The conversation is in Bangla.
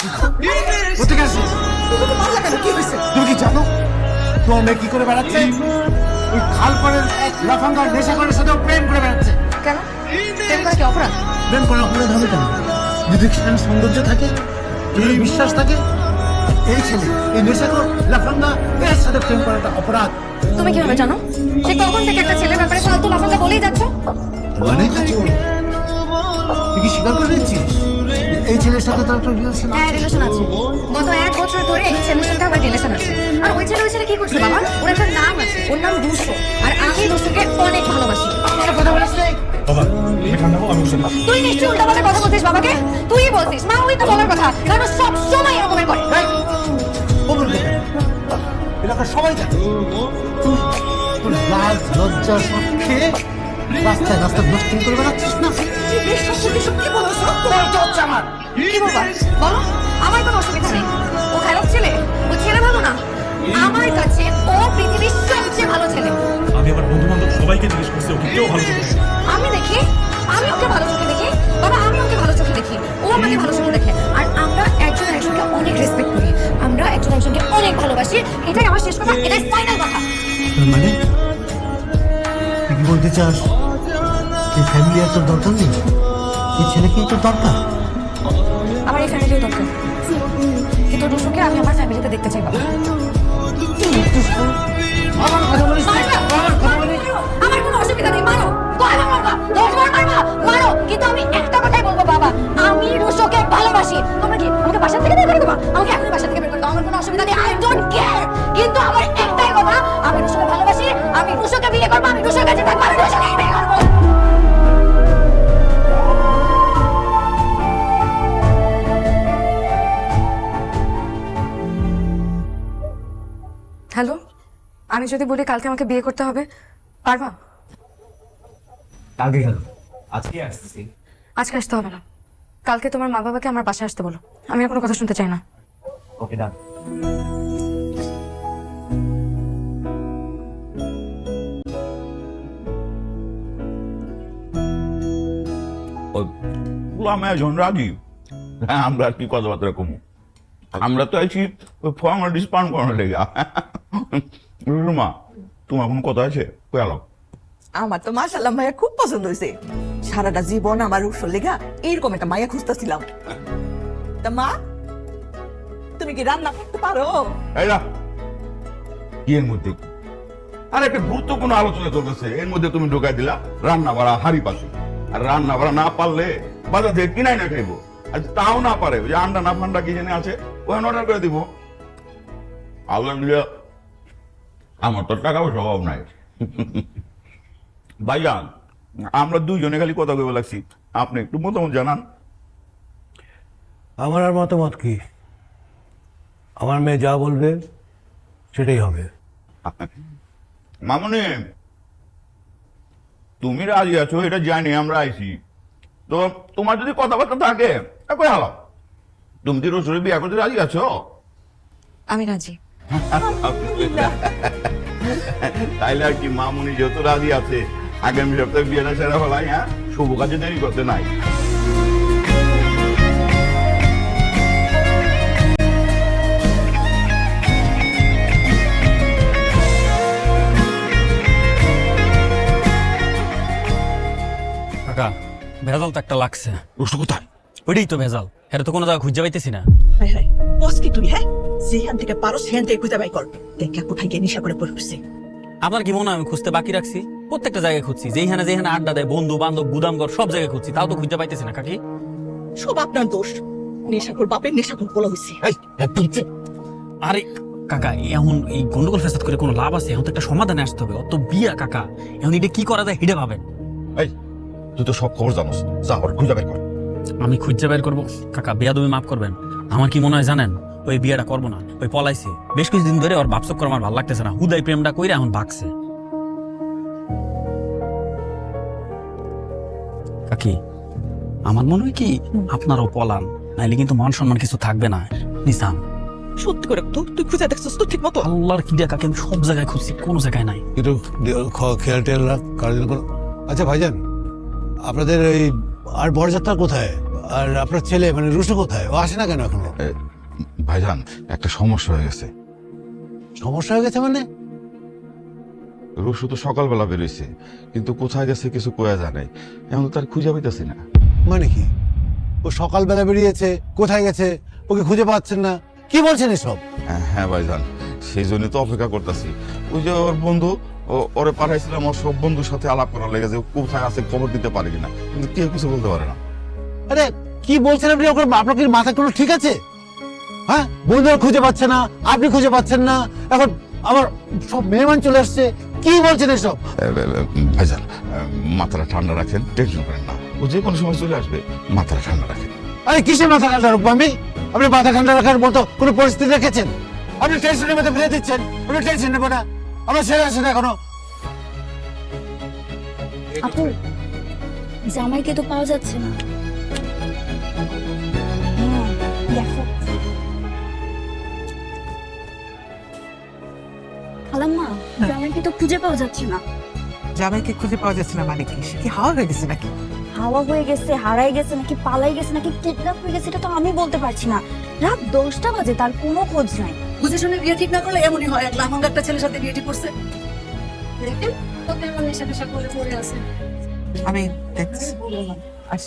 কোথেকে আসে? তুমি কি জানো তোমার মেয়ে কি করে বেড়াচ্ছে? ওই খাল পরের লাফাঙ্গার নেশা করে সাথে প্রেম করে বেড়াচ্ছে। কেন প্রেম করা কি অপরাধ? প্রেম করা অপরাধ হবে কেন? যদি সেখানে সৌন্দর্য থাকে, যদি বিশ্বাস থাকে, এই ছেলে এই নেশাখোর লাফাঙ্গা এর সাথে প্রেম করাটা অপরাধ। তুমি কিভাবে জানো? সে কখন থেকে একটা ছেলের ব্যাপারে ফালতু লাফাঙ্গা বলেই যাচ্ছ। মানে তুই কি স্বীকার করে নিচ্ছিস এই ছেলের সাথে তোর একটা রিলেশন? হ্যাঁ রিলেশন আছে, গত 1 বছর ধরে এই ছেলের সাথে আমার রিলেশন আছে। আর ওই ছেলে কি করছে বাবা? ওর একটা নাম আছে, ওর নাম রুশো। আর আমি রুশোকে অনেক ভালোবাসি। কথা বলিস না বাবা তুমি ঠান্ডা হও, আমি ওষুধ তুই নিশ্চয়ই উল্টাপাল্টা কথা বলছিস বাবাকে। তুই বলছিস মা, ওই তো বলার কথা, কারণ সব সময় এরকমের করে। এলাকার সবাই জানে তুই তোর লাজ লজ্জা সব খেয়ে রাস্তায় নষ্ট করে বেড়াচ্ছিস না? কি বলছো? আমার কি বলবা বলো? আমার কোনো অসুবিধা নেই। ও খারাপ ছেলে? ও ছেলে ভালো না? আমার কাছে ও পৃথিবীর সবচেয়ে ভালো ছেলে। আমি আমার বন্ধু বান্ধব সবাইকে জিজ্ঞেস করছি ওকে কেউ ভালো চোখে দেখে না। আমি দেখি, আমি ওকে ভালো চোখে দেখি বাবা, আমি ওকে ভালো চোখে দেখি, ও আমাকে ভালো চোখে দেখে। আর আমরা একজন একজনকে অনেক রেসপেক্ট করি, আমরা একজন একজনকে অনেক ভালোবাসি। এটাই আমার শেষ কথা, এটাই ফাইনাল কথা। মানে তুই কি বলতে চাস এই ফ্যামিলি আর তোর দরকার নেই? এই ছেলেকে তোর দরকার? আমার এই ফ্যামিলিও দরকার, কিন্তু রুশুকে আমি আমার ফ্যামিলিতে দেখতে চাই বাবা। আমার কথা বলিস না, আমার কথা বলিস। আমার কোনো অসুবিধা নেই, মারো কয়বার মারবা, 10 বার মারবা, মারো, কিন্তু আমি একটা কথাই বলবো বাবা, আমি রুশোকে ভালোবাসি। তোমরা কি আমাকে বাসা থেকে বের করে দেবা? আমাকে এখনই বাসা থেকে বের করে দাও, আমার কোনো অসুবিধা নেই, আই ডোন্ট কেয়ার। কিন্তু আমার একটাই কথা, আমি রুশোকে ভালোবাসি, আমি রুশোকে বিয়ে করবো, আমি রুশোর কাছে থাকবো, আমি রুশোকে বিয়ে করবো। হ্যালো, আমি যদি বলি কালকে আমাকে বিয়ে করতে হবে, পারবা? কালকে কেন? আজকে আসতেছি। আজকে আসতে হবে না, কালকে তোমার মা বাবাকে আমার বাসায় আসতে বলো। আমি আর কোনো কথা শুনতে চাই না। ওকে ডান। জন রাজি। হ্যাঁ, আমরা আর কি কথাবার্তা কমু, আমরা তো আছি ফর্মালিটিস পান করানোর লেগে। রুমা, তোমার কোনো কথা আছে? পেলো আমার তো মাশাআল্লাহ মায়া খুব পছন্দ হয়েছে। সারাটা জীবন আমার উৎসর লেগা এইরকম একটা মায়া খুঁজতেছিলাম। তা মা, তুমি কি রান্না করতে পারো? এই না, কি এর মধ্যে? আর একটা গুরুত্বপূর্ণ আলোচনা চলতেছে, এর মধ্যে তুমি ঢোকাই দিলা রান্না বাড়া হাড়ি পাশে। আর রান্না বাড়া না পারলে বাজার থেকে কিনাই না খাইবো। আর তাও না পারে, ওই যে আন্ডা না ফান্ডা কি জেনে আছে, ওখানে অর্ডার করে দিব। আল্লাহ দিলে আমার তো টাকা পয়সা অভাব নাই। ভাইজান, আমরা দুইজনে খালি কথা কইব লাগছি, আপনি একটু মতামত জানান। আমার আর মতামত কি? আমার মেয়ে যা বলবে সেটাই হবে। মামুনি, তুমি রাজি আছো এটা জানি, আমরা আইছি তো। তোমার যদি কথাবার্তা থাকে কই হালো, তুমি কি রসুলের বিয়ে করতে রাজি আছো? আমি রাজি। তাইলে আর কি, মামুনি যেহেতু রাজি আছে, আগামী সপ্তাহে বিয়েটা সেরা ফেলাই। হ্যাঁ, শুভ কাজে দেরি করতে নাই। কাকা, ভেজাল তো একটা লাগছে। রুশো কোথায়? ওইটাই তো ভেজাল, এটা তো কোনো জায়গা খুঁজে পাইতেছি না। হায় হায়, বস কি তুই? হ্যাঁ, যেখান থেকে পারো সেখান থেকে খুঁজে বাই কর। দেখা কোথায় গিয়ে নেশা করে পড়ে উঠছে। আপনার কি মনে হয় আমি খুঁজতে বাকি রাখছি? প্রত্যেকটা জায়গায় খুঁজছি, যেখানে যেখানে আড্ডা দেয়, বন্ধু বান্ধব, গুদামঘর, সব জায়গায় খুঁজছি, তাও তো খুঁজে পাইতেছি না কাকি। সব আপনার দোষ। নেশাখোর বাপের নেশাখোর বলা হয়েছে। একদম চুপ। আরে কাকা, এখন এই গন্ডগোল ফেসাদ করে কোনো লাভ আছে? এখন তো একটা সমাধানে আসতে হবে। অত বিয়া কাকা, এখন এটা কি করা যায় হিডে পাবেন। এই, তুই তো সব খবর জানোস, যা ওর খুঁজে বের কর। আমি খুঁজে বের করবো? কাকা বিয়া তুমি মাফ করবেন, আমার কি মনে হয় জানেন, ওই বিয়েটা করবো না। ওই পলাইছে বেশ কিছুদিন ধরে, ওর বাপসক করে আমার ভালো লাগতেছে না। হুদাই প্রেমটা কইরা এখন ভাগছে। কাকি, আমার মনে হয় কি আপনারও পলান, নাইলে কিন্তু মান সম্মান কিছু থাকবে না। নিসাম, সত্যি করে তো তুই খুঁজে দেখছিস তো ঠিক মতো? আল্লাহর কি কাকে, আমি সব জায়গায় খুঁজছি, কোনো জায়গায় নাই। কিন্তু খেয়াল টেয়াল রাখ, কারণ আচ্ছা ভাইজান, আপনাদের এই আর বরযাত্রা কোথায়? আর আপনার ছেলে মানে রুশো কোথায়? ও আসে না কেন এখনো? ভাইজান একটা সমস্যা হয়ে গেছে। সমস্যা হয়ে গেছে মানে? রুশু তো সকালবেলা বেরোইছে, কিন্তু কোথায় গেছে কিছু কোয়া যায় নাই। এখন তো তার খুঁজে পাইতেছি না। মানে কি? ও সকালবেলা বেরিয়েছে, কোথায় গেছে ওকে খুঁজে পাচ্ছেন না? কি বলছেন এসব? হ্যাঁ ভাইজান, সেই জন্য তো অপেক্ষা করতেছি। ওই যে ওর বন্ধু, ওরে পাঠাইছিলাম ওর সব বন্ধুর সাথে আলাপ করার লেগে যে ও কোথায় আছে খবর দিতে পারে কিনা, কিন্তু কেউ কিছু বলতে পারে না। আরে কি বলছেন আপনি? আপনার কি মাথা কোনো ঠিক আছে? হ্যাঁ, বন্ধুরা খুঁজে পাচ্ছে না, আপনি খুঁজে পাচ্ছেন না, এখন আমার সব মেহমান চলে আসছে, কি বলছেন এসব? ভাইজান, মাথাটা ঠান্ডা রাখেন, টেনশন করেন না। ও যে কোনো সময় চলে আসবে, মাথাটা ঠান্ডা রাখেন। আরে কিসের মাথা ঠান্ডা রাখবো আমি? আপনি মাথা ঠান্ডা রাখার মতো কোনো পরিস্থিতি রেখেছেন? আপনি টেনশনের মধ্যে ফেলে দিচ্ছেন। আপনি টেনশন নেবো না, আমার ছেলে আসে না এখনো। আপু, জামাইকে তো পাওয়া যাচ্ছে না। হ্যাঁ, দেখো খালাম্মা, জামাইকে তো খুঁজে পাওয়া যাচ্ছে না। জামাইকে খুঁজে পাওয়া যাচ্ছে না মানে কি? সে কি হাওয়া হয়ে গেছে নাকি? হাওয়া হয়ে গেছে, হারাই গেছে, নাকি পালাই গেছে, নাকি কিডন্যাপ হয়ে গেছে, এটা তো আমি বলতে পারছি না। রাত 10টা বাজে, তার কোনো খোঁজ নাই। বুঝে শুনে বিয়ে ঠিক না করলে এমনই হয়। এক লাফাঙ্গা একটা ছেলের সাথে বিয়ে ঠিক করছে। দেখেন, তো কেমন নেশা টেশা করে পড়ে আছে। আমি দেখছি। আস